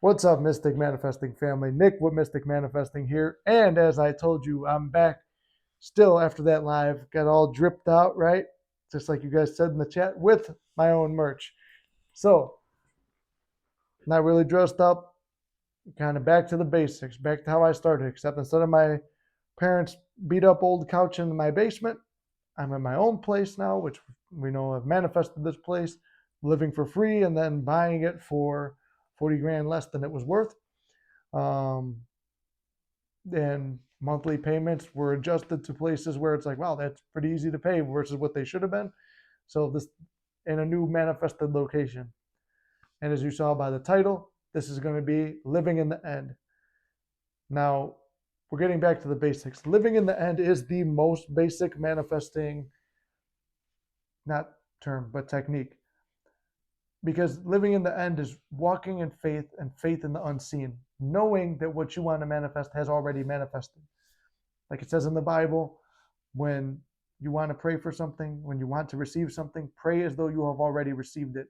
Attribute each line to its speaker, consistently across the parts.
Speaker 1: What's up, Mystic Manifesting family? Nick with Mystic Manifesting here. And as I told you, I'm back still after that live. Got all dripped out, right? Just like you guys said in the chat, with my own merch. So, not really dressed up, kind of back to the basics, back to how I started. Except instead of my parents' beat up old couch in my basement, I'm in my own place now, which we know I've manifested this place, living for free and then buying it for 40 grand less than it was worth. Um, and monthly payments were adjusted to places where it's like, wow, that's pretty easy to pay versus what they should have been. So this in a new manifested location. And as you saw by the title, this is going to be Living in the End. Now, we're getting back to the basics. Living in the End is the most basic manifesting, not term, but technique. Because living in the end is walking in faith and faith in the unseen, knowing that what you want to manifest has already manifested. Like it says in the Bible, when you want to pray for something, when you want to receive something, pray as though you have already received it.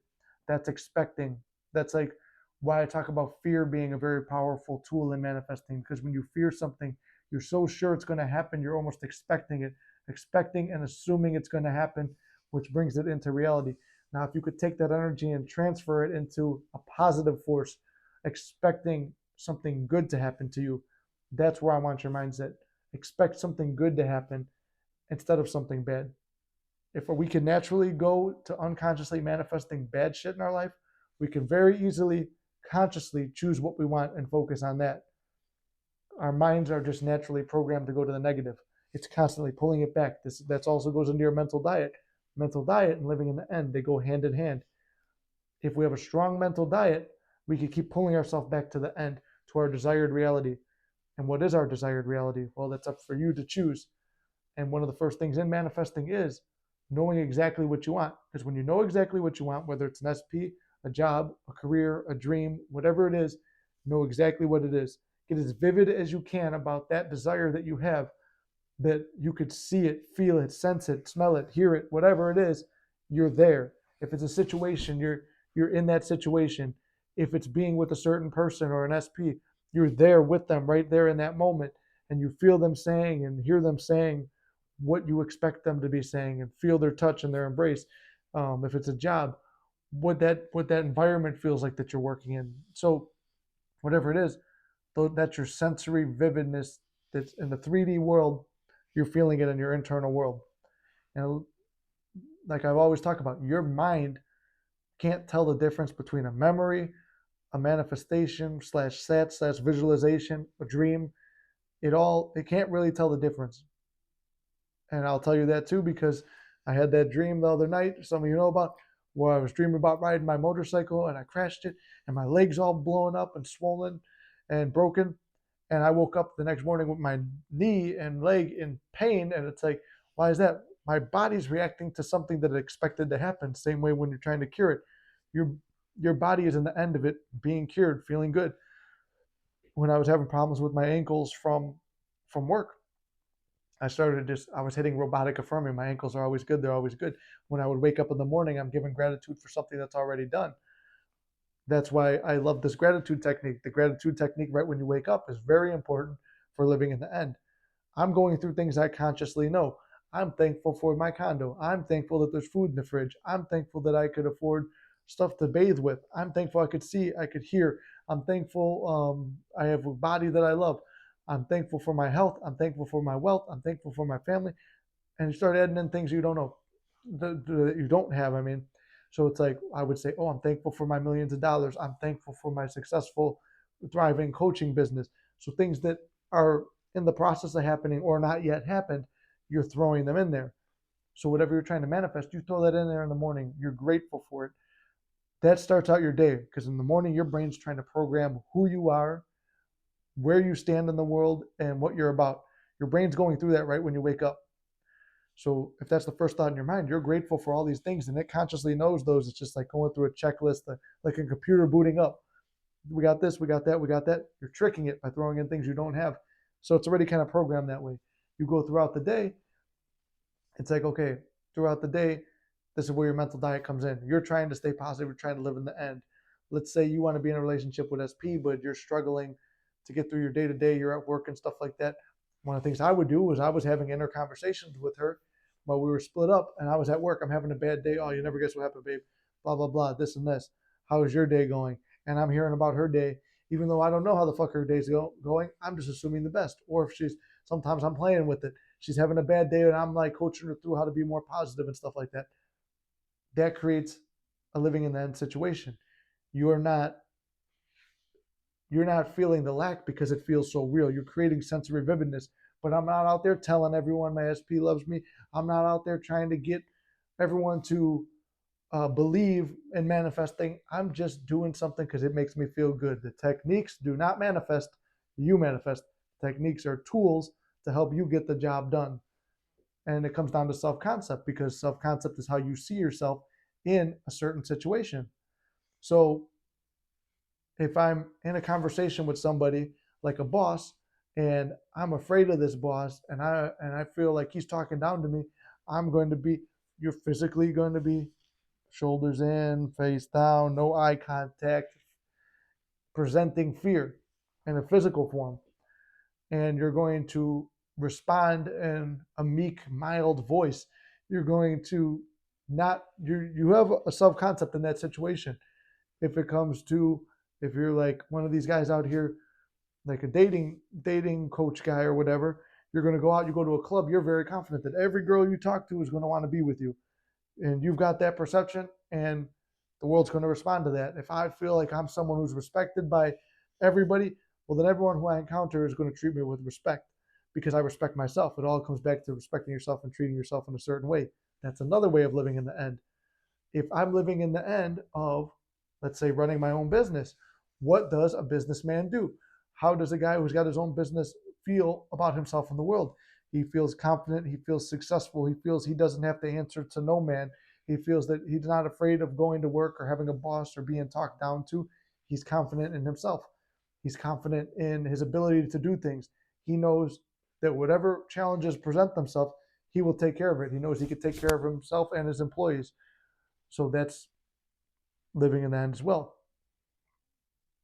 Speaker 1: That's expecting. That's like why I talk about fear being a very powerful tool in manifesting, because when you fear something, you're so sure it's going to happen, you're almost expecting it, expecting and assuming it's going to happen, which brings it into reality. Now, if you could take that energy and transfer it into a positive force, expecting something good to happen to you, that's where I want your mindset. Expect something good to happen instead of something bad. If we can naturally go to unconsciously manifesting bad shit in our life, we can very easily consciously choose what we want and focus on that. Our minds are just naturally programmed to go to the negative. It's constantly pulling it back. That also goes into your mental diet. Mental diet and living in the end, they go hand in hand. If we have a strong mental diet, we can keep pulling ourselves back to the end, to our desired reality. And what is our desired reality? Well, that's up for you to choose. And one of the first things in manifesting is knowing exactly what you want. Because when you know exactly what you want, whether it's an SP, a job, a career, a dream, whatever it is, know exactly what it is. Get as vivid as you can about that desire that you have, that you could see it, feel it, sense it, smell it, hear it, whatever it is, you're there. If it's a situation, you're in that situation. If it's being with a certain person or an SP, you're there with them right there in that moment, and you feel them saying and hear them saying what you expect them to be saying, and feel their touch and their embrace. If it's a job, what that environment feels like that you're working in. So whatever it is, that's your sensory vividness that's in the 3D world. You're feeling it in your internal world. And like I've always talked about, your mind can't tell the difference between a memory, a manifestation slash set slash visualization, a dream. It can't really tell the difference. And I'll tell you that too, because I had that dream the other night, some of you know about, where I was dreaming about riding my motorcycle and I crashed it and my legs all blown up and swollen and broken. And I woke up the next morning with my knee and leg in pain. And it's like, why is that? My body's reacting to something that it expected to happen. Same way when you're trying to cure it. Your your body is in the end of it being cured, feeling good. When I was having problems with my ankles from work, I was hitting robotic affirming. My ankles are always good, they're always good. When I would wake up in the morning, I'm giving gratitude for something that's already done. That's why I love this gratitude technique. The gratitude technique right when you wake up is very important for living in the end. I'm going through things I consciously know. I'm thankful for my condo. I'm thankful that there's food in the fridge. I'm thankful that I could afford stuff to bathe with. I'm thankful I could see, I could hear. I'm thankful I have a body that I love. I'm thankful for my health. I'm thankful for my wealth. I'm thankful for my family. And you start adding in things you don't know, that you don't have. I mean, so it's like I would say, oh, I'm thankful for my millions of dollars. I'm thankful for my successful, thriving coaching business. So things that are in the process of happening or not yet happened, you're throwing them in there. So whatever you're trying to manifest, you throw that in there in the morning. You're grateful for it. That starts out your day, because in the morning your brain's trying to program who you are, where you stand in the world, and what you're about. Your brain's going through that right when you wake up. So if that's the first thought in your mind, you're grateful for all these things, and it consciously knows those. It's just like going through a checklist, like a computer booting up. We got this, we got that, we got that. You're tricking it by throwing in things you don't have. So it's already kind of programmed that way. You go throughout the day, it's like, okay, throughout the day, this is where your mental diet comes in. You're trying to stay positive, you're trying to live in the end. let's say you want to be in a relationship with SP, but you're struggling to get through your day to day, you're at work and stuff like that. One of the things I would do was I was having inner conversations with her while we were split up and I was at work. I'm having a bad day. Oh, you never guess what happened, babe. Blah, blah, blah, this and this. How is your day going? And I'm hearing about her day, even though I don't know how the fuck her day's going. I'm just assuming the best. Or if sometimes I'm playing with it. She's having a bad day and I'm like coaching her through how to be more positive and stuff like that. That creates a living in the end situation. You're not feeling the lack because it feels so real. You're creating sensory vividness. But I'm not out there telling everyone my SP loves me. I'm not out there trying to get everyone to believe in manifesting. I'm just doing something because it makes me feel good. The techniques do not manifest. You manifest. Techniques are tools to help you get the job done. And it comes down to self-concept, because self-concept is how you see yourself in a certain situation. So if I'm in a conversation with somebody like a boss and I'm afraid of this boss and I feel like he's talking down to me, you're physically going to be shoulders in, face down, no eye contact, presenting fear in a physical form. And you're going to respond in a meek, mild voice. You're going to you have a self-concept in that situation. If you're like one of these guys out here, like a dating coach guy or whatever, you're going to go out, you go to a club, you're very confident that every girl you talk to is going to want to be with you. And you've got that perception, and the world's going to respond to that. If I feel like I'm someone who's respected by everybody, well, then everyone who I encounter is going to treat me with respect because I respect myself. It all comes back to respecting yourself and treating yourself in a certain way. That's another way of living in the end. If I'm living in the end of, let's say, running my own business, what does a businessman do? How does a guy who's got his own business feel about himself in the world? He feels confident. He feels successful. He feels he doesn't have to answer to no man. He feels that he's not afraid of going to work or having a boss or being talked down to. He's confident in himself. He's confident in his ability to do things. He knows that whatever challenges present themselves, he will take care of it. He knows he can take care of himself and his employees. So that's living in the end as well.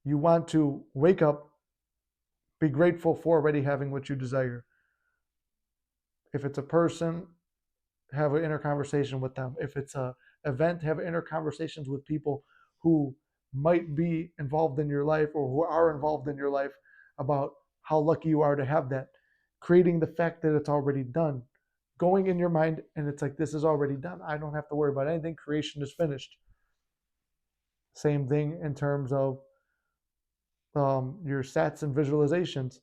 Speaker 1: You want to wake up, be grateful for already having what you desire. If it's a person, have an inner conversation with them. If it's an event, have inner conversations with people who might be involved in your life or who are involved in your life about how lucky you are to have that. Creating the fact that it's already done. Going in your mind and it's like, this is already done. I don't have to worry about anything. Creation is finished. Same thing in terms of your stats and visualizations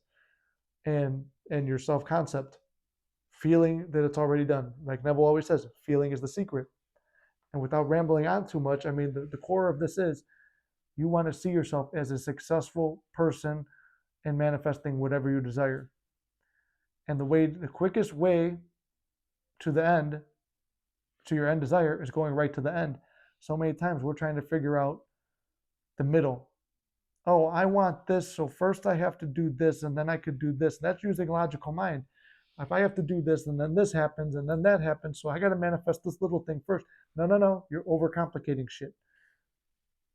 Speaker 1: and your self-concept. Feeling that it's already done. Like Neville always says, feeling is the secret. And without rambling on too much, I mean, the core of this is you want to see yourself as a successful person in manifesting whatever you desire. And the quickest way to the end, to your end desire, is going right to the end. So many times we're trying to figure out the middle. Oh, I want this, so first I have to do this, and then I could do this. That's using logical mind. If I have to do this, and then this happens, and then that happens, so I got to manifest this little thing first. No. You're overcomplicating shit.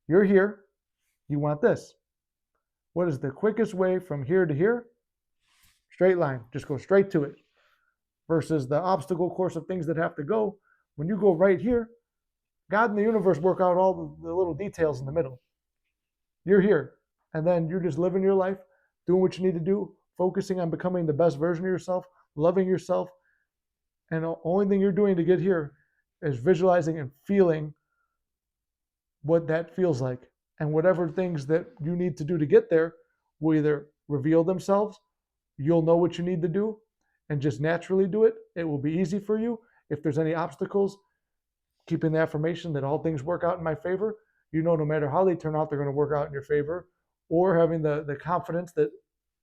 Speaker 1: You're here. You want this. What is the quickest way from here to here? Straight line. Just go straight to it. Versus the obstacle course of things that have to go. When you go right here, God and the universe work out all the little details in the middle. You're here. And then you're just living your life, doing what you need to do, focusing on becoming the best version of yourself, loving yourself. And the only thing you're doing to get here is visualizing and feeling what that feels like. And whatever things that you need to do to get there will either reveal themselves, you'll know what you need to do, and just naturally do it. It will be easy for you. If there's any obstacles, keeping the affirmation that all things work out in my favor, you know, no matter how they turn out, they're going to work out in your favor. Or having the confidence that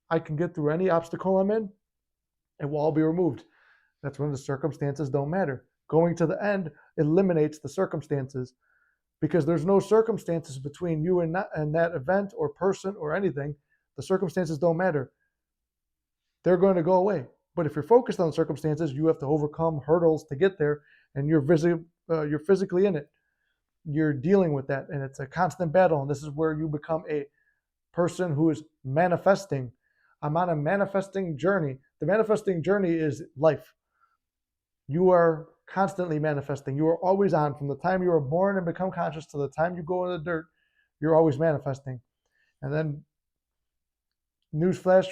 Speaker 1: I can get through any obstacle I'm in, it will all be removed. That's when the circumstances don't matter. Going to the end eliminates the circumstances, because there's no circumstances between you and that event or person or anything. The circumstances don't matter. They're going to go away. But if you're focused on the circumstances, you have to overcome hurdles to get there, and you're physically in it. you're dealing with that, and it's a constant battle. And this is where you become a person who is manifesting. I'm on a manifesting journey. The manifesting journey is life. You are constantly manifesting. You are always on. From the time you are born and become conscious to the time you go in the dirt, you're always manifesting. And then, newsflash,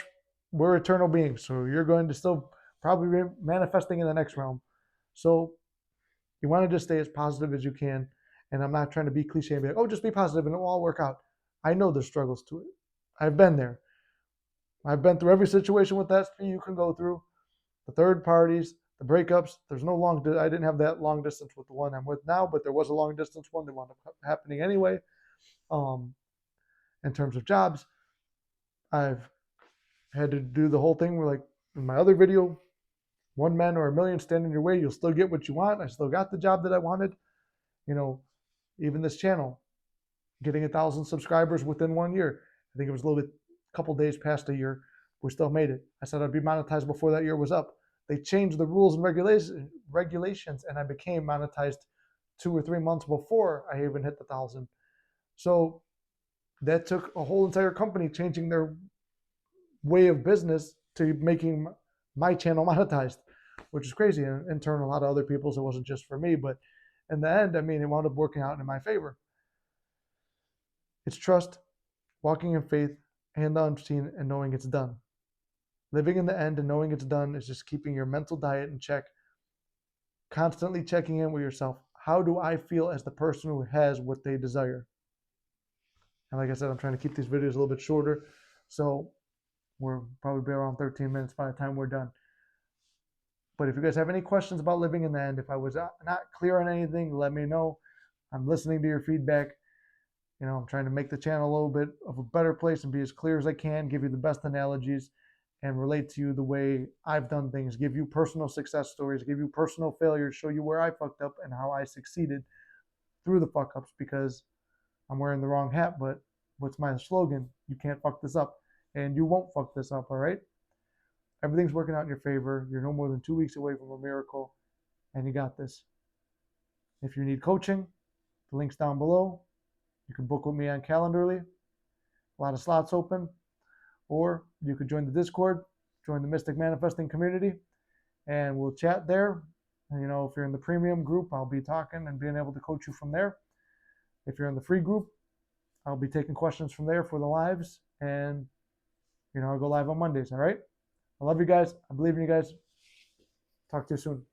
Speaker 1: we're eternal beings. So you're going to still probably be manifesting in the next realm. So you want to just stay as positive as you can. And I'm not trying to be cliche and be like, oh, just be positive and it will all work out. I know there's struggles to it. I've been there. I've been through every situation with SP you can go through. The third parties, the breakups. There's no I didn't have that long distance with the one I'm with now, but there was a long distance one that wound up happening anyway. In terms of jobs, I've had to do the whole thing where, like in my other video, one man or a million stand in your way, you'll still get what you want. I still got the job that I wanted. Even this channel, getting 1,000 subscribers within 1 year. I think it was a couple days past a year. We still made it. I said I'd be monetized before that year was up. They changed the rules and regulations, and I became monetized 2 or 3 months before I even hit the 1,000. So that took a whole entire company changing their way of business to making my channel monetized, which is crazy. And in turn, a lot of other people's, it wasn't just for me, but in the end, it wound up working out in my favor. It's trust, walking in faith, and the unseen, and knowing it's done. Living in the end and knowing it's done is just keeping your mental diet in check, constantly checking in with yourself. How do I feel as the person who has what they desire? And like I said, I'm trying to keep these videos a little bit shorter, so we'll probably be around 13 minutes by the time we're done. But if you guys have any questions about living in the end, if I was not clear on anything, let me know. I'm listening to your feedback. I'm trying to make the channel a little bit of a better place and be as clear as I can, give you the best analogies, and relate to you the way I've done things, give you personal success stories, give you personal failures, show you where I fucked up and how I succeeded through the fuck ups, because I'm wearing the wrong hat, but what's my slogan? You can't fuck this up, and you won't fuck this up, all right? Everything's working out in your favor. You're no more than 2 weeks away from a miracle, and you got this. If you need coaching, the link's down below. You can book with me on Calendly. A lot of slots open. Or you could join the Discord, join the Mystic Manifesting community, and we'll chat there. And, if you're in the premium group, I'll be talking and being able to coach you from there. If you're in the free group, I'll be taking questions from there for the lives. And, I'll go live on Mondays, all right? I love you guys. I believe in you guys. Talk to you soon.